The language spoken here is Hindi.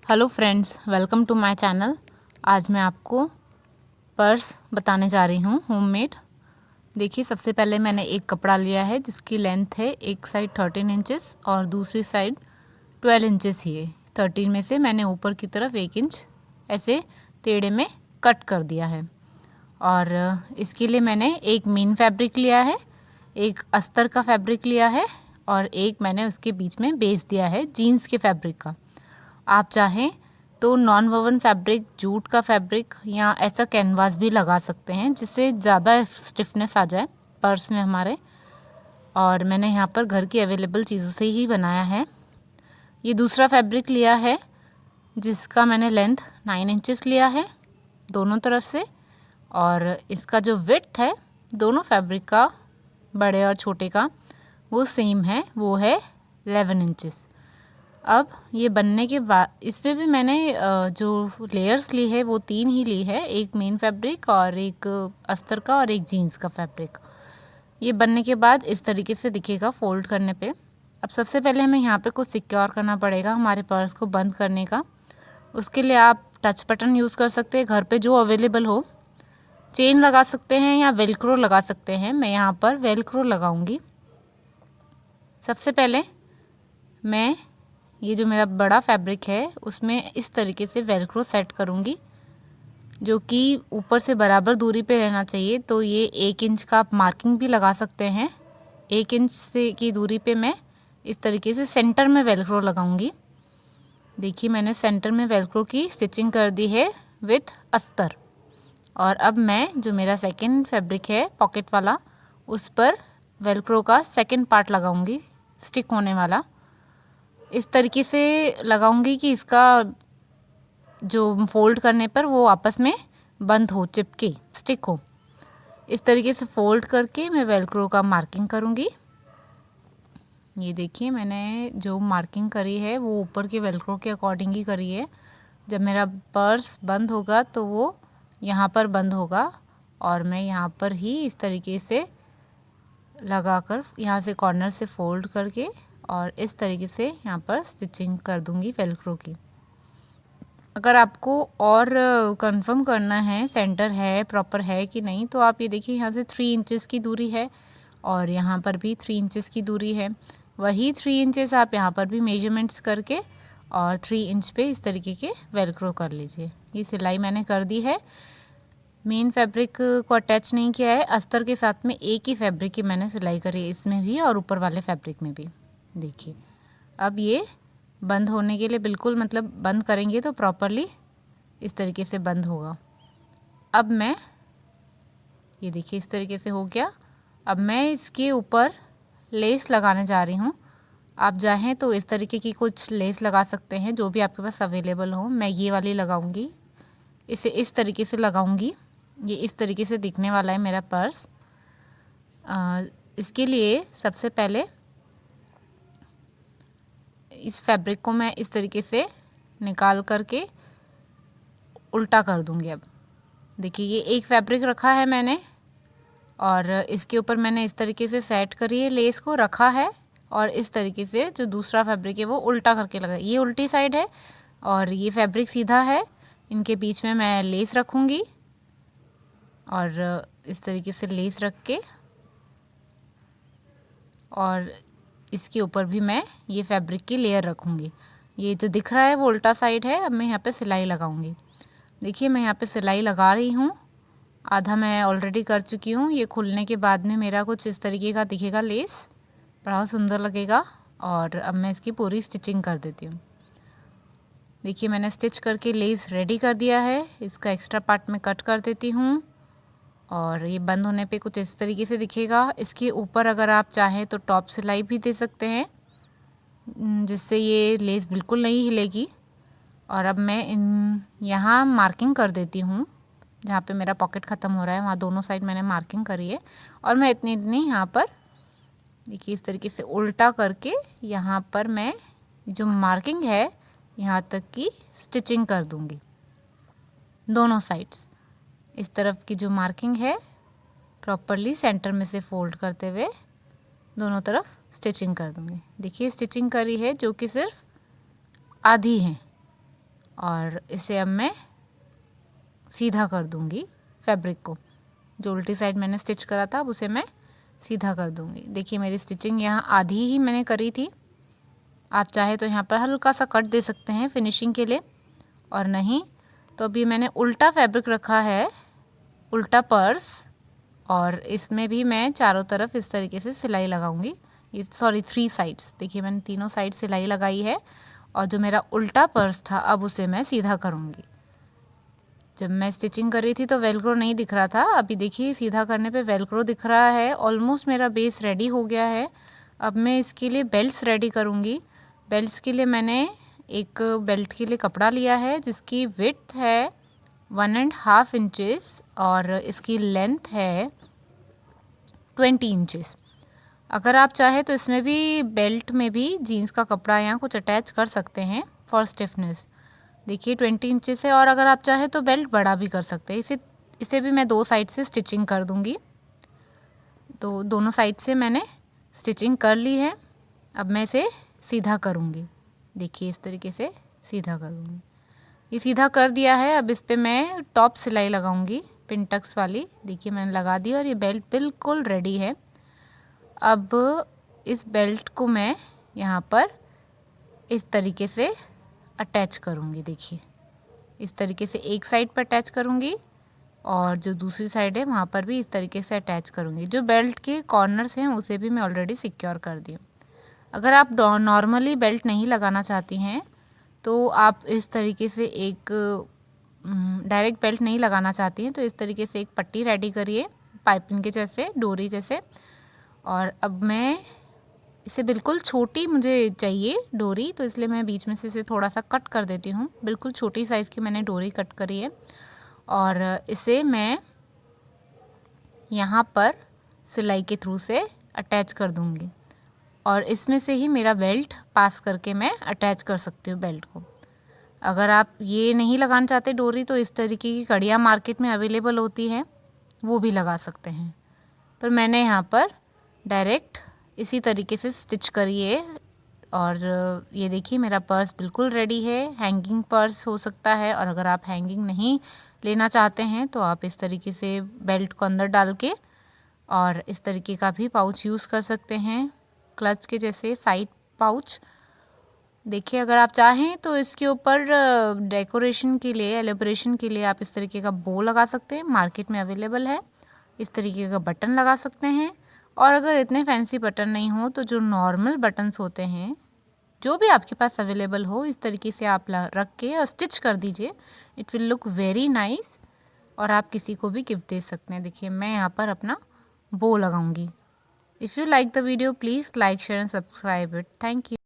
Hello friends, welcome to my channel. आज मैं आपको पर्स बताने जा रही हूँ होममेड। देखिए, सबसे पहले मैंने एक कपड़ा लिया है जिसकी लेंथ है एक साइड 13 इंचेस और दूसरी साइड 12 इंचेस ही है। 13 में से मैंने ऊपर की तरफ 1 इंच ऐसे टेढ़े में कट कर दिया है। और इसके लिए मैंने एक मेन फैब्रिक लिया है, एक अस्तर का फैब्रिक लिया है और एक मैंने उसके बीच में बेस दिया है जीन्स के फैब्रिक का। आप चाहें तो नॉन वोवन फैब्रिक, जूट का फैब्रिक या ऐसा कैनवास भी लगा सकते हैं जिससे ज़्यादा स्टिफनेस आ जाए पर्स में हमारे। और मैंने यहाँ पर घर की अवेलेबल चीज़ों से ही बनाया है। ये दूसरा फैब्रिक लिया है जिसका मैंने लेंथ 9 इंचेस लिया है दोनों तरफ से, और इसका जो विड्थ है दोनों फैब्रिक का, बड़े और छोटे का, वो सेम है, वो है 11 इंचेस। अब ये बनने के बाद इसमें भी मैंने जो लेयर्स ली है वो 3 ही ली है, एक मेन फैब्रिक और एक अस्तर का और एक जीन्स का फैब्रिक। ये बनने के बाद इस तरीके से दिखेगा फोल्ड करने पे। अब सबसे पहले हमें यहाँ पे कुछ सिक्योर करना पड़ेगा हमारे पर्स को बंद करने का। उसके लिए आप टच बटन यूज़ कर सकते हैं, घर पे जो अवेलेबल हो। चेन लगा सकते हैं या वेलक्रो लगा सकते हैं। मैं यहाँ पर वेलक्रो लगाऊंगी। सबसे पहले मैं ये जो मेरा बड़ा फैब्रिक है उसमें इस तरीके से वेलक्रो सेट करूँगी, जो कि ऊपर से बराबर दूरी पे रहना चाहिए। तो ये 1 इंच का आप मार्किंग भी लगा सकते हैं। 1 इंच से की दूरी पे मैं इस तरीके से सेंटर में वेलक्रो लगाऊंगी। देखिए, मैंने सेंटर में वेलक्रो की स्टिचिंग कर दी है विथ अस्तर। और अब मैं जो मेरा सेकंड फैब्रिक है पॉकेट वाला, उस पर वेलक्रो का सेकंड पार्ट लगाऊंगी, स्टिक होने वाला। इस तरीके से लगाऊंगी कि इसका जो फोल्ड करने पर वो आपस में बंद हो, चिपके, स्टिक हो। इस तरीके से फोल्ड करके मैं वेलक्रो का मार्किंग करूंगी। ये देखिए, मैंने जो मार्किंग करी है वो ऊपर के वेलक्रो के अकॉर्डिंग ही करी है। जब मेरा पर्स बंद होगा तो वो यहाँ पर बंद होगा और मैं यहाँ पर ही इस तरीके से लगाकर यहाँ से कॉर्नर से फोल्ड करके और इस तरीके से यहाँ पर स्टिचिंग कर दूंगी वेलक्रो की। अगर आपको और कंफर्म करना है सेंटर है, प्रॉपर है कि नहीं, तो आप ये देखिए, यहाँ से 3 इंचेस की दूरी है और यहाँ पर भी 3 इंचेस की दूरी है। वही 3 इंचेस आप यहाँ पर भी मेजरमेंट्स करके और 3 इंच पे इस तरीके के वेलक्रो कर लीजिए। ये सिलाई मैंने कर दी है। मेन फैब्रिक को अटैच नहीं किया है, अस्तर के साथ में एक ही फैब्रिक की मैंने सिलाई करी है, इसमें भी और ऊपर वाले फैब्रिक में भी। देखिए, अब ये बंद होने के लिए बिल्कुल, मतलब बंद करेंगे तो प्रॉपरली इस तरीके से बंद होगा। अब मैं ये देखिए इस तरीके से हो गया। अब मैं इसके ऊपर लेस लगाने जा रही हूँ। आप चाहें तो इस तरीके की कुछ लेस लगा सकते हैं, जो भी आपके पास अवेलेबल हो। मैं ये वाली लगाऊंगी, इसे इस तरीके से लगाऊंगी। ये इस तरीके से दिखने वाला है मेरा पर्स। इसके लिए सबसे पहले इस फैब्रिक को मैं इस तरीके से निकाल करके उल्टा कर दूंगी। अब देखिए, ये एक फैब्रिक रखा है मैंने और इसके ऊपर मैंने इस तरीके से सेट करी है, लेस को रखा है और इस तरीके से जो दूसरा फैब्रिक है वो उल्टा करके लगा। ये उल्टी साइड है और ये फैब्रिक सीधा है। इनके बीच में मैं लेस रखूँगी और इस तरीके से लेस रख के और इसके ऊपर भी मैं ये फैब्रिक की लेयर रखूँगी। ये जो दिख रहा है वो उल्टा साइड है। अब मैं यहाँ पे सिलाई लगाऊंगी। देखिए, मैं यहाँ पे सिलाई लगा रही हूँ। आधा मैं ऑलरेडी कर चुकी हूँ। ये खुलने के बाद में मेरा कुछ इस तरीके का दिखेगा लेस, बहुत सुंदर लगेगा। और अब मैं इसकी पूरी स्टिचिंग कर देती हूँ। देखिए, मैंने स्टिच करके लेस रेडी कर दिया है। इसका एक्स्ट्रा पार्ट मैं कट कर देती हूँ और ये बंद होने पे कुछ इस तरीके से दिखेगा। इसके ऊपर अगर आप चाहें तो टॉप सिलाई भी दे सकते हैं, जिससे ये लेस बिल्कुल नहीं हिलेगी। और अब मैं यहाँ मार्किंग कर देती हूँ। जहाँ पे मेरा पॉकेट ख़त्म हो रहा है वहाँ दोनों साइड मैंने मार्किंग करी है और मैं इतनी इतनी यहाँ पर देखिए इस तरीके से उल्टा करके यहाँ पर मैं जो मार्किंग है यहाँ तक की स्टिचिंग कर दूँगी। दोनों साइड्स इस तरफ की जो मार्किंग है प्रॉपरली सेंटर में से फोल्ड करते हुए दोनों तरफ स्टिचिंग कर दूँगी। देखिए, स्टिचिंग करी है जो कि सिर्फ आधी है और इसे अब मैं सीधा कर दूंगी फैब्रिक को। जो उल्टी साइड मैंने स्टिच करा था अब उसे मैं सीधा कर दूंगी। देखिए मेरी स्टिचिंग यहाँ आधी ही मैंने करी थी। आप चाहे तो यहाँ पर हल्का सा कट दे सकते हैं फिनिशिंग के लिए, और नहीं तो अभी मैंने उल्टा फैब्रिक रखा है, उल्टा पर्स, और इसमें भी मैं चारों तरफ इस तरीके से सिलाई लगाऊंगी। ये 3 साइड्स, देखिए मैंने तीनों साइड सिलाई लगाई है। और जो मेरा उल्टा पर्स था अब उसे मैं सीधा करूंगी। जब मैं स्टिचिंग कर रही थी तो वेलक्रो नहीं दिख रहा था, अभी देखिए सीधा करने पे वेलक्रो दिख रहा है। ऑलमोस्ट मेरा बेस रेडी हो गया है। अब मैं इसके लिए बेल्ट्स रेडी करूँगी। बेल्ट्स के लिए मैंने एक बेल्ट के लिए कपड़ा लिया है जिसकी विड्थ है 1.5 इंचेस और इसकी लेंथ है 20 इंचेस। अगर आप चाहे तो इसमें भी बेल्ट में भी जीन्स का कपड़ा यहाँ कुछ अटैच कर सकते हैं फॉर स्टिफनेस। देखिए 20 इंचेस है, और अगर आप चाहे तो बेल्ट बड़ा भी कर सकते हैं। इसे भी मैं 2 साइड से स्टिचिंग कर दूंगी। तो दोनों साइड से मैंने स्टिचिंग कर ली है। अब मैं इसे सीधा करूँगी। देखिए इस तरीके से सीधा करूँगी। ये सीधा कर दिया है। अब इस पर मैं टॉप सिलाई लगाऊंगी पिनटक्स वाली। देखिए मैंने लगा दी और ये बेल्ट बिल्कुल रेडी है। अब इस बेल्ट को मैं यहाँ पर इस तरीके से अटैच करूँगी। देखिए इस तरीके से एक साइड पर अटैच करूँगी और जो दूसरी साइड है वहाँ पर भी इस तरीके से अटैच करूँगी। जो बेल्ट के कॉर्नर्स हैं उसे भी मैं ऑलरेडी सिक्योर कर दी। अगर आप नॉर्मली बेल्ट नहीं लगाना चाहती हैं तो आप इस तरीके से एक डायरेक्ट बेल्ट नहीं लगाना चाहती हैं तो इस तरीके से एक पट्टी रेडी करिए पाइपिंग के जैसे, डोरी जैसे। और अब मैं इसे बिल्कुल छोटी मुझे चाहिए डोरी, तो इसलिए मैं बीच में से इसे थोड़ा सा कट कर देती हूँ। बिल्कुल छोटी साइज़ की मैंने डोरी कट करी है और इसे मैं यहाँ पर सिलाई के थ्रू से अटैच कर दूँगी और इसमें से ही मेरा बेल्ट पास करके मैं अटैच कर सकती हूँ बेल्ट को। अगर आप ये नहीं लगाना चाहते डोरी तो इस तरीके की कड़ियाँ मार्केट में अवेलेबल होती हैं, वो भी लगा सकते हैं। पर मैंने यहाँ पर डायरेक्ट इसी तरीके से स्टिच करी है। और ये देखिए मेरा पर्स बिल्कुल रेडी है। हैंगिंग पर्स हो सकता है, और अगर आप हैंगिंग नहीं लेना चाहते हैं तो आप इस तरीके से बेल्ट को अंदर डाल के और इस तरीके का भी पाउच यूज़ कर सकते हैं, क्लच के जैसे साइड पाउच। देखिए अगर आप चाहें तो इसके ऊपर डेकोरेशन के लिए, एलिब्रेशन के लिए आप इस तरीके का बो लगा सकते हैं, मार्केट में अवेलेबल है। इस तरीके का बटन लगा सकते हैं। और अगर इतने फैंसी बटन नहीं हो तो जो नॉर्मल बटन्स होते हैं, जो भी आपके पास अवेलेबल हो, इस तरीके से आप रख के और स्टिच कर दीजिए। It will look very nice और आप किसी को भी गिफ्ट दे सकते हैं। देखिए मैं यहाँ पर अपना बो लगाऊंगी। If you like the video please like, share and subscribe it. Thank you.